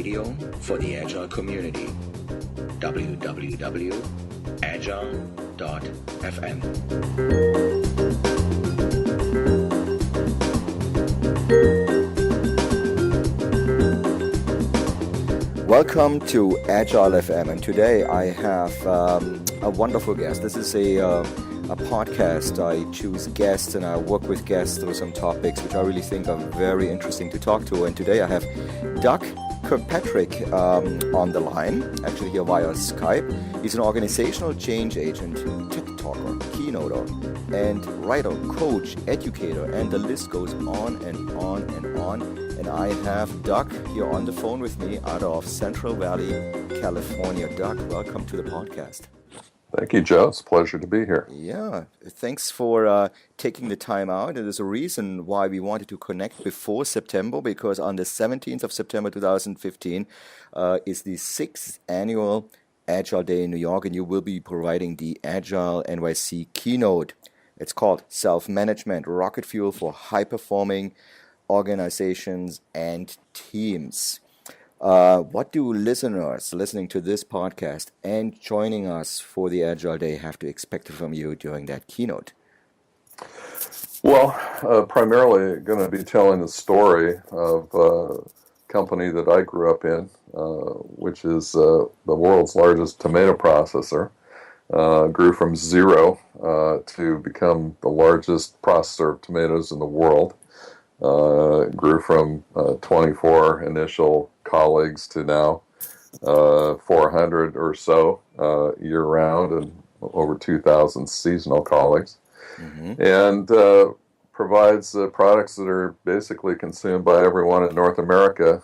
radio for the Agile community. www.Agile.FM. Welcome to Agile.FM, and today I have a wonderful guest. This is a podcast. I choose guests and I work with guests through some topics which I really think are very interesting to talk to. And today I have Kirkpatrick on the line, actually here via Skype. He's an organizational change agent, TED talker, keynoter, and writer, coach, educator, and the list goes on and on and on. And I have Doug here on the phone with me out of Central Valley, California. Doug, welcome to the podcast. Thank you, Joe. It's a pleasure to be here. Yeah, thanks for taking the time out. There's a reason why we wanted to connect before September, because on the 17th of September 2015 is the 6th annual Agile Day in New York, and you will be providing the Agile NYC keynote. It's called Self-Management, Rocket Fuel for High-Performing Organizations and Teams. What do listeners listening to this podcast and joining us for the Agile Day have to expect from you during that keynote? Well, primarily going to be telling the story of a company that I grew up in, which is the world's largest tomato processor. Grew from zero to become the largest processor of tomatoes in the world. Grew from 24 initial colleagues to now 400 or so year-round and over 2,000 seasonal colleagues. Mm-hmm. And provides products that are basically consumed by everyone in North America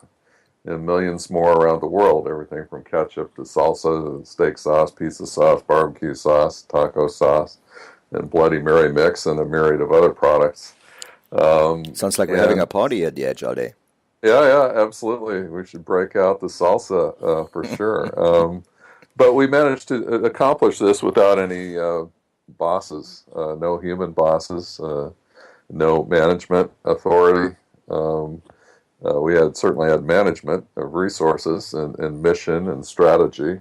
and millions more around the world, everything from ketchup to salsa, steak sauce, pizza sauce, barbecue sauce, taco sauce, and Bloody Mary mix, and a myriad of other products. Sounds like we're having a party at the Agile Day. Yeah, absolutely. We should break out the salsa for sure. But we managed to accomplish this without any bosses, no human bosses, no management authority. We certainly had management of resources and mission and strategy,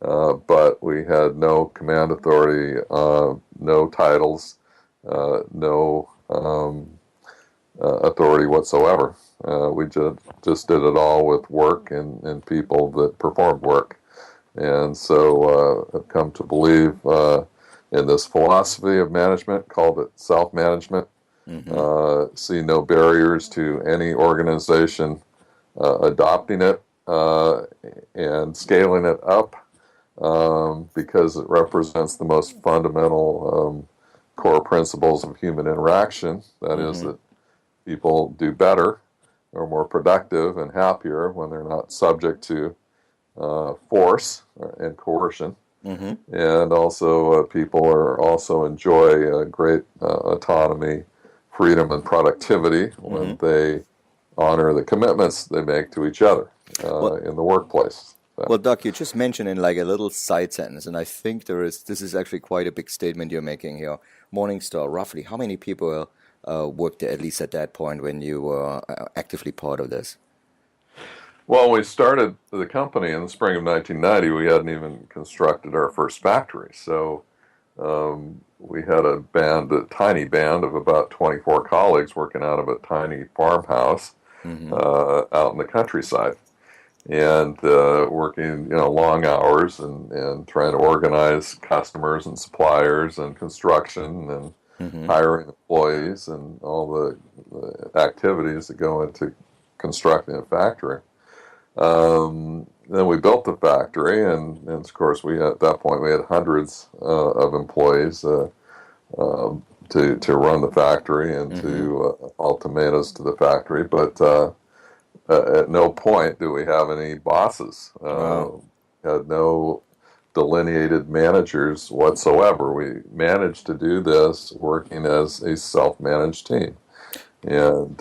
but we had no command authority, no titles, no authority whatsoever. We just did it all with work and people that performed work. And so I've come to believe in this philosophy of management, called it self-management. Mm-hmm. See no barriers to any organization adopting it and scaling it up because it represents the most fundamental core principles of human interaction. That mm-hmm. is that people do better or more productive and happier when they're not subject to force and coercion. Mm-hmm. And also people also enjoy great autonomy, freedom, and productivity mm-hmm. when they honor the commitments they make to each other in the workplace. So. Well, Doug, you just mentioned in like a little side sentence, and I think this is actually quite a big statement you're making here. Morningstar, roughly, how many people worked at least at that point when you were actively part of this? Well, we started the company in the spring of 1990. We hadn't even constructed our first factory. So we had a tiny band of about 24 colleagues working out of a tiny farmhouse mm-hmm. Out in the countryside. And working, long hours and trying to organize customers and suppliers and construction and mm-hmm. hiring employees and all the activities that go into constructing a factory. Then we built the factory, and of course, at that point we had hundreds of employees to run the factory and mm-hmm. to haul tomatoes to the factory, but at no point do we have any bosses. Wow. Had no delineated managers whatsoever. We managed to do this working as a self-managed team. And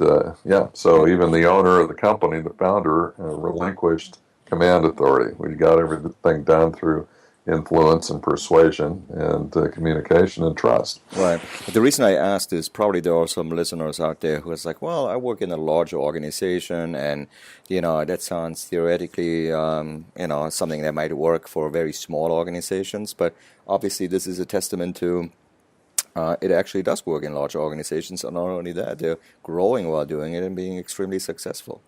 so even the owner of the company, the founder, relinquished command authority. We got everything done through influence and persuasion and communication and trust. Right. But the reason I asked is probably there are some listeners out there who is like, well, I work in a larger organization, and that sounds theoretically, something that might work for very small organizations. But obviously, this is a testament to it actually does work in larger organizations, and not only that, they're growing while doing it and being extremely successful.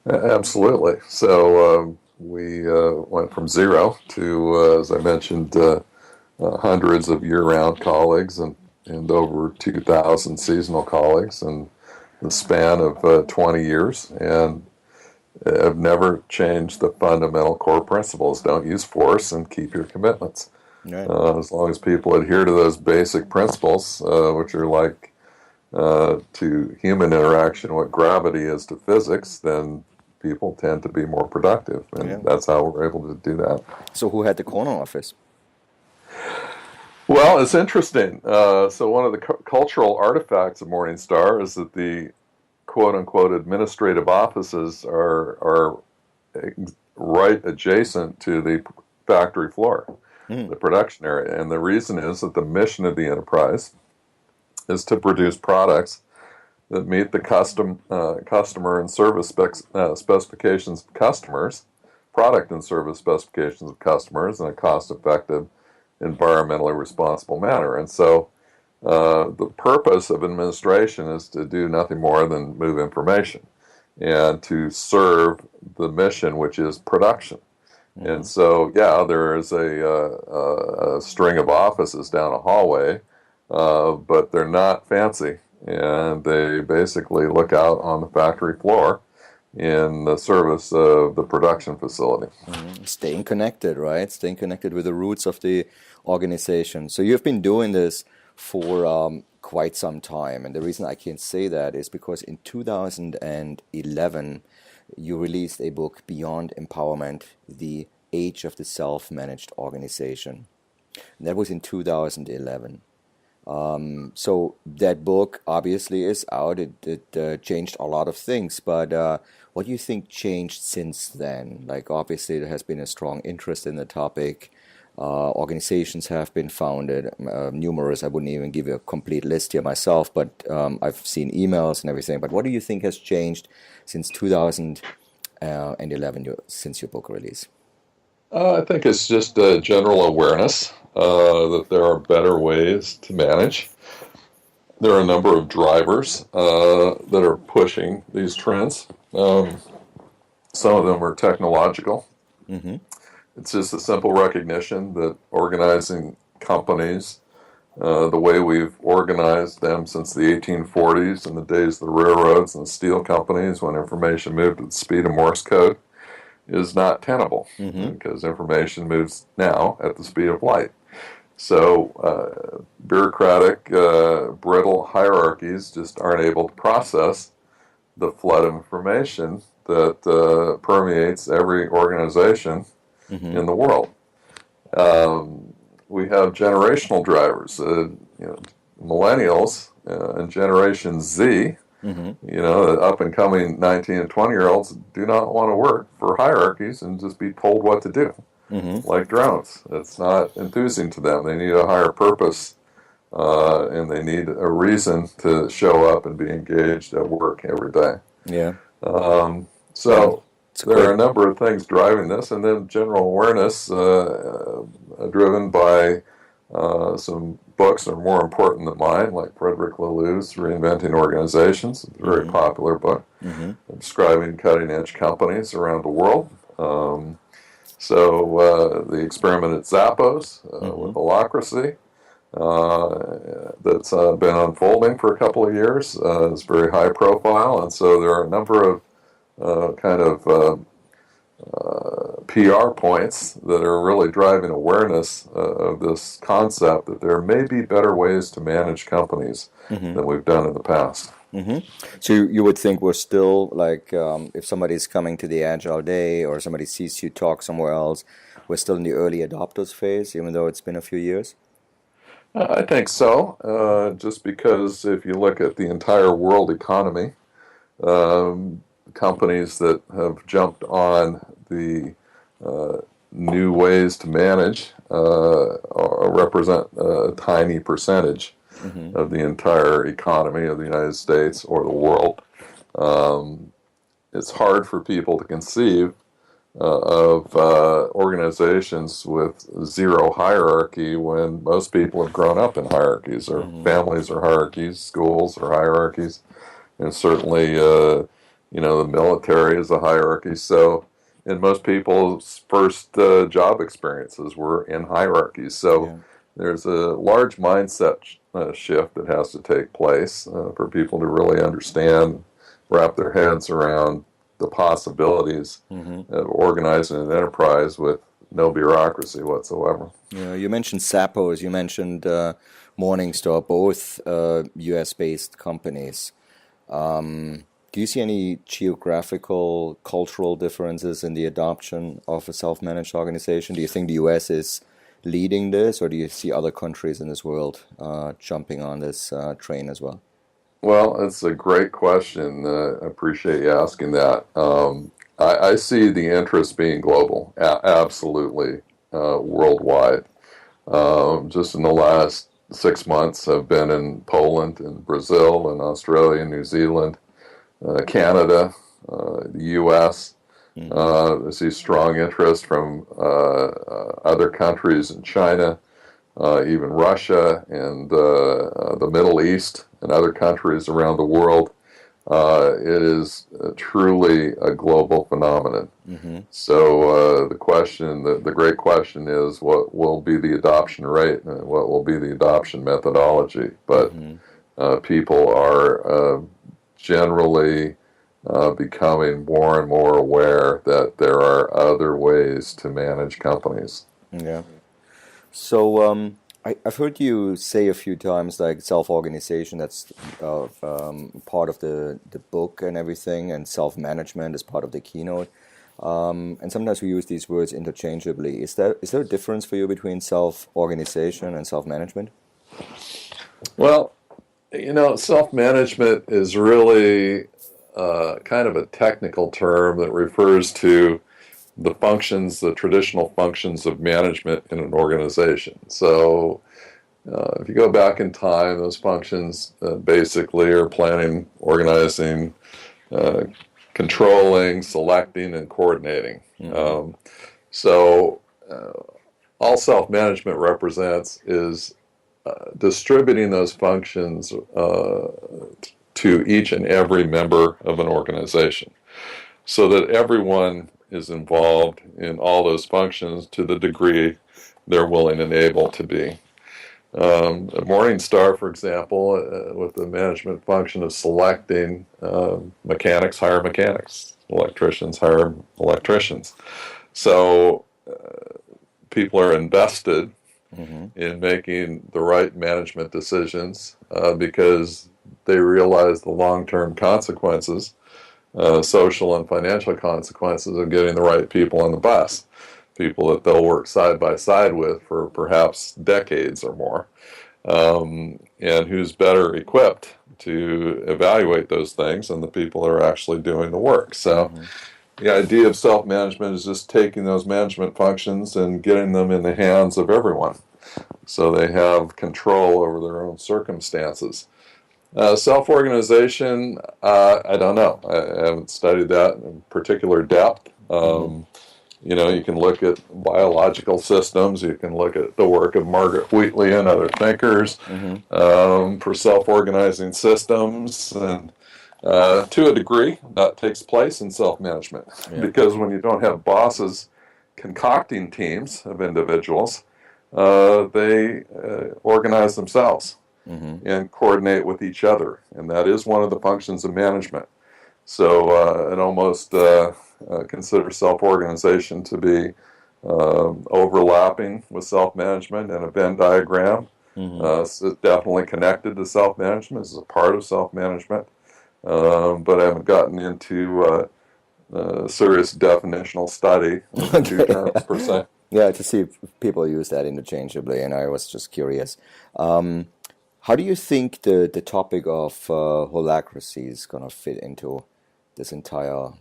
Absolutely. So we went from zero to, as I mentioned, hundreds of year-round colleagues and over 2,000 seasonal colleagues in the span of 20 years, and have never changed the fundamental core principles. Don't use force and keep your commitments. Right. As long as people adhere to those basic principles, which are like to human interaction what gravity is to physics, then people tend to be more productive, and that's how we're able to do that. So who had the corner office? Well, it's interesting. So one of the cultural artifacts of Morningstar is that the quote-unquote administrative offices are right adjacent to the factory floor, the production area. And the reason is that the mission of the enterprise is to produce products that meet the customer and service specifications of customers, product and service specifications of customers in a cost-effective, environmentally responsible manner. And so the purpose of administration is to do nothing more than move information and to serve the mission, which is production. And so, there is a string of offices down a hallway, but they're not fancy, and they basically look out on the factory floor in the service of the production facility. Staying connected, right? Staying connected with the roots of the organization. So you've been doing this for quite some time, and the reason I can say that is because in 2011 you released a book, Beyond Empowerment, The Age of the Self-Managed Organization. And that was in 2011. So that book obviously is out. It changed a lot of things, but what do you think changed since then? Like, obviously there has been a strong interest in the topic. Organizations have been founded, numerous. I wouldn't even give you a complete list here myself, but I've seen emails and everything. But what do you think has changed since 2011, since your book release? I think it's just a general awareness that there are better ways to manage. There are a number of drivers that are pushing these trends. Some of them are technological. Mm-hmm. It's just a simple recognition that organizing companies, the way we've organized them since the 1840s and the days of the railroads and the steel companies when information moved at the speed of Morse code, is not tenable, because information moves now at the speed of light. So bureaucratic, brittle hierarchies just aren't able to process the flood of information that permeates every organization in the world. We have generational drivers, millennials and Generation Z. The up-and-coming 19 and 20-year-olds do not want to work for hierarchies and just be told what to do, like drones. It's not enthusing to them. They need a higher purpose, and they need a reason to show up and be engaged at work every day. Yeah. So there are a number of things driving this, and then general awareness driven by some books that are more important than mine, like Frederick Laloux's Reinventing Organizations, a very popular book, describing cutting-edge companies around the world. So the experiment at Zappos with holacracy that's been unfolding for a couple of years is very high profile, and so there are a number of PR points that are really driving awareness of this concept that there may be better ways to manage companies than we've done in the past. So you would think we're still, like, if somebody's coming to the Agile Day or somebody sees you talk somewhere else, we're still in the early adopters phase, even though it's been a few years? I think so, just because if you look at the entire world economy, companies that have jumped on the new ways to manage represent a tiny percentage of the entire economy of the United States or the world. It's hard for people to conceive of organizations with zero hierarchy when most people have grown up in hierarchies, or families are hierarchies, schools are hierarchies, and certainly, the military is a hierarchy. So, and most people's first job experiences were in hierarchies. So, there's a large mindset shift that has to take place for people to really understand, wrap their heads around the possibilities of organizing an enterprise with no bureaucracy whatsoever. Yeah, you mentioned Zappos, you mentioned Morningstar, both US-based companies. Do you see any geographical, cultural differences in the adoption of a self-managed organization? Do you think the US is leading this, or do you see other countries in this world jumping on this train as well? Well, it's a great question. I appreciate you asking that. I see the interest being global, absolutely worldwide. Just in the last 6 months, I've been in Poland and Brazil and Australia, New Zealand, Canada, the U.S. I see strong interest from other countries in China, even Russia and the Middle East and other countries around the world. It is truly a global phenomenon. So the great question is, what will be the adoption rate and what will be the adoption methodology? But people are generally becoming more and more aware that there are other ways to manage companies. Yeah. So I've heard you say a few times like self-organization, that's part of the book and everything, and self-management is part of the keynote. And sometimes we use these words interchangeably. Is there a difference for you between self-organization and self-management? Well, self-management is really kind of a technical term that refers to the traditional functions of management in an organization. So if you go back in time, those functions basically are planning, organizing, controlling, selecting, and coordinating. So all self-management represents is distributing those functions to each and every member of an organization so that everyone is involved in all those functions to the degree they're willing and able to be. At Morningstar, for example, with the management function of selecting, mechanics hire mechanics, electricians hire electricians. So people are invested in making the right management decisions because they realize the long-term consequences, social and financial consequences of getting the right people on the bus, people that they'll work side by side with for perhaps decades or more, and who's better equipped to evaluate those things than the people that are actually doing the work. So the idea of self-management is just taking those management functions and getting them in the hands of everyone so they have control over their own circumstances. Self-organization, I don't know. I haven't studied that in particular depth. You can look at biological systems. You can look at the work of Margaret Wheatley and other thinkers for self-organizing systems. And to a degree, that takes place in self-management because when you don't have bosses concocting teams of individuals, they organize themselves and coordinate with each other. And that is one of the functions of management. So it almost consider self-organization to be overlapping with self-management in a Venn diagram. So it's definitely connected to self-management. It's a part of self-management. But I haven't gotten into serious definitional study of the two terms per se. Yeah, to see if people use that interchangeably, and I was just curious. How do you think the topic of holacracy is going to fit into this entire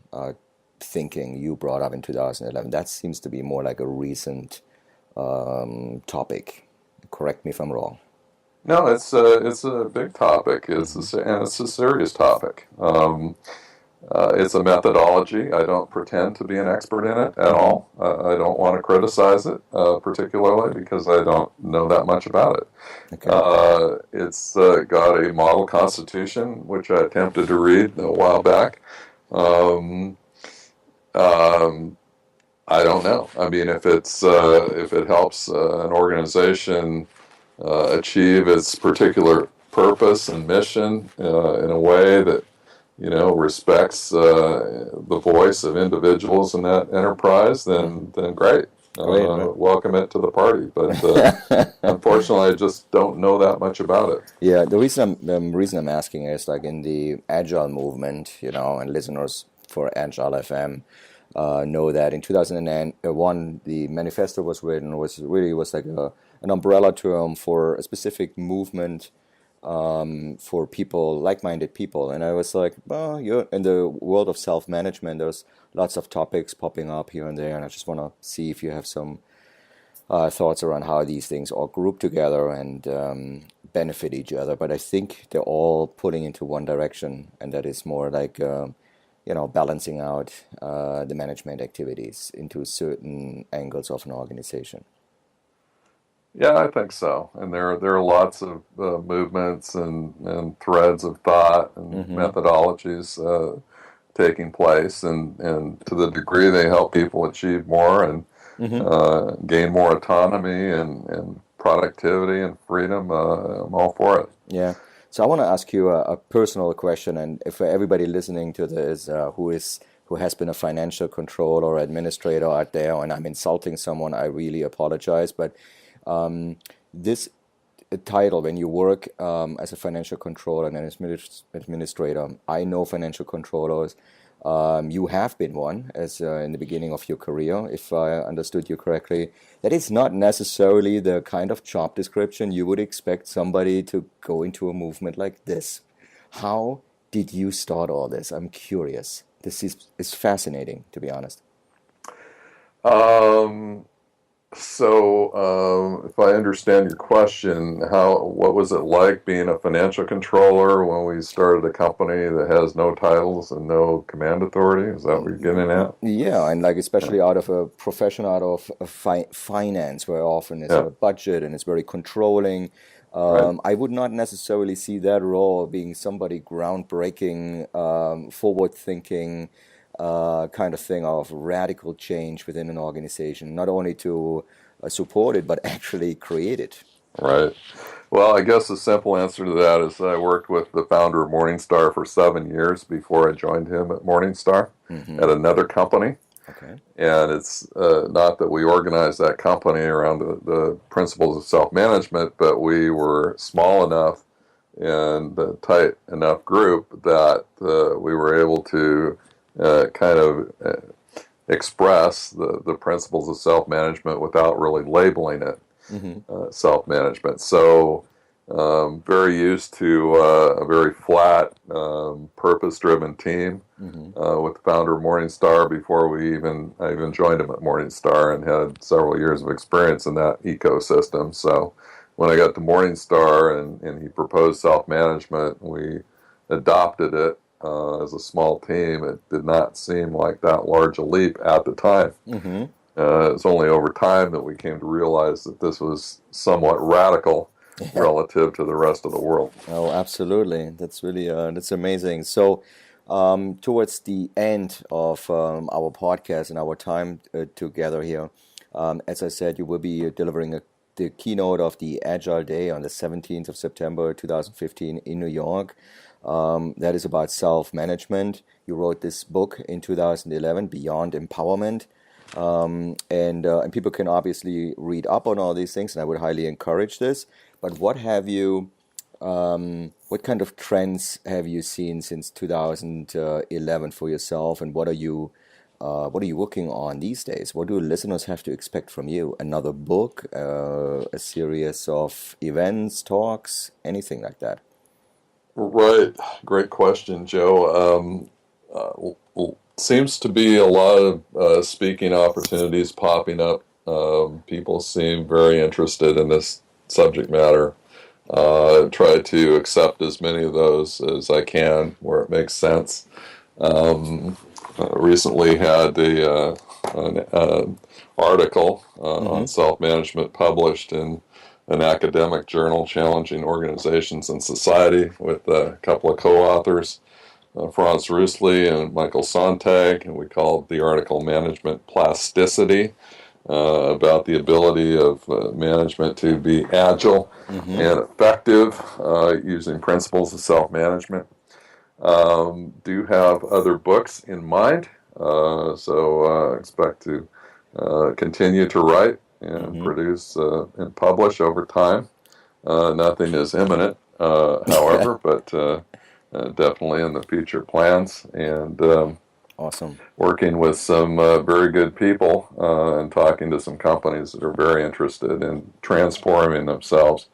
thinking you brought up in 2011. That seems to be more like a recent topic. Correct me if I'm wrong. No, it's a big topic. And it's a serious topic. It's a methodology. I don't pretend to be an expert in it at all. I don't want to criticize it particularly because I don't know that much about it. Okay. It's got a model constitution, which I attempted to read a while back. Um, I don't know. I mean, if it helps an organization achieve its particular purpose and mission in a way that respects the voice of individuals in that enterprise, then great. Great. Welcome it to the party. But unfortunately, I just don't know that much about it. Yeah, the reason I'm asking is like in the Agile movement, and listeners for Agile.FM know that in 2001 the manifesto was written was like an umbrella term for a specific movement for people, like-minded people. And I was like, well, you're in the world of self-management. There's lots of topics popping up here and there, and I just want to see if you have some thoughts around how these things all group together and benefit each other. But I think they're all pulling into one direction, and that is more like balancing out the management activities into certain angles of an organization. Yeah, I think so. And there are lots of movements and threads of thought and methodologies taking place, and to the degree they help people achieve more and gain more autonomy and productivity and freedom, I'm all for it. Yeah. So I want to ask you a personal question, and if everybody listening to this who has been a financial controller or administrator out there, and I'm insulting someone, I really apologize. But this title, when you work as a financial controller and an administrator, I know financial controllers. You have been one as in the beginning of your career, if I understood you correctly. That is not necessarily the kind of job description you would expect somebody to go into a movement like this. How did you start all this? I'm curious. This is fascinating, to be honest. So, if I understand your question, what was it like being a financial controller when we started a company that has no titles and no command authority? Is that what you're getting at? Yeah, and like especially out of a profession, out of finance, where often it's a budget and it's very controlling. Right. I would not necessarily see that role being somebody groundbreaking, forward-thinking, kind of thing of radical change within an organization, not only to support it, but actually create it. Right. Well, I guess the simple answer to that is I worked with the founder of Morningstar for 7 years before I joined him at Morningstar at another company. Okay. And it's not that we organized that company around the principles of self-management, but we were small enough and a tight enough group that we were able to kind of express the principles of self-management without really labeling it self-management. So very used to a very flat, purpose-driven team with the founder of Morningstar before I even joined him at Morningstar, and had several years of experience in that ecosystem. So when I got to Morningstar and he proposed self-management, we adopted it as a small team. It did not seem like that large a leap at the time. It's only over time that we came to realize that this was somewhat radical relative to the rest of the world. Oh, absolutely. That's really that's amazing. So, towards the end of our podcast and our time together here, as I said, you will be delivering the keynote of the Agile Day on the 17th of September 2015 in New York. That is about self-management. You wrote this book in 2011, Beyond Empowerment. And people can obviously read up on all these things, and I would highly encourage this. But what kind of trends have you seen since 2011 for yourself, and what are you working on these days? What do listeners have to expect from you? Another book, a series of events, talks, anything like that? Right. Great question, Joe. seems to be a lot of speaking opportunities popping up. People seem very interested in this subject matter. Try to accept as many of those as I can where it makes sense. Recently had an article on self-management published in an academic journal, Challenging Organizations and Society, with a couple of co-authors, Franz Rusli and Michael Sontag, and we called the article Management Plasticity, about the ability of management to be agile and effective using principles of self-management. Do have other books in mind, so expect to continue to write and produce and publish over time. Nothing is imminent, however, but definitely in the future plans, and awesome. Working with some very good people and talking to some companies that are very interested in transforming themselves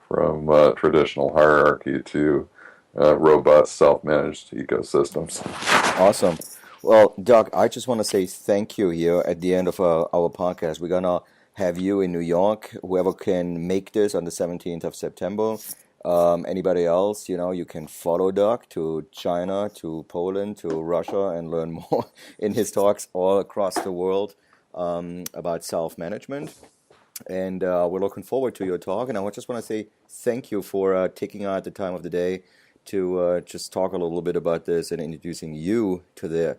from traditional hierarchy to robust self-managed ecosystems. Awesome. Well, Doug, I just want to say thank you here at the end of our podcast. We're going to have you in New York. Whoever can make this on the 17th of September. Anybody else, you can follow Doug to China, to Poland, to Russia, and learn more in his talks all across the world about self-management. And we're looking forward to your talk. And I just want to say thank you for taking out the time of the day to just talk a little bit about this and introducing you to the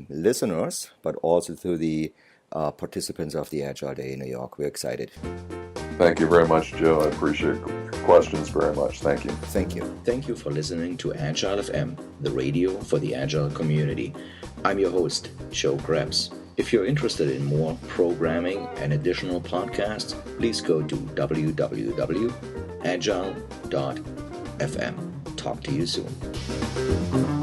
listeners, but also to the participants of the Agile Day in New York. We're excited. Thank you very much, Joe. I appreciate your questions very much. Thank you. Thank you. Thank you for listening to Agile.FM, the radio for the Agile community. I'm your host, Joe Krebs. If you're interested in more programming and additional podcasts, please go to www.agile.fm. Talk to you soon.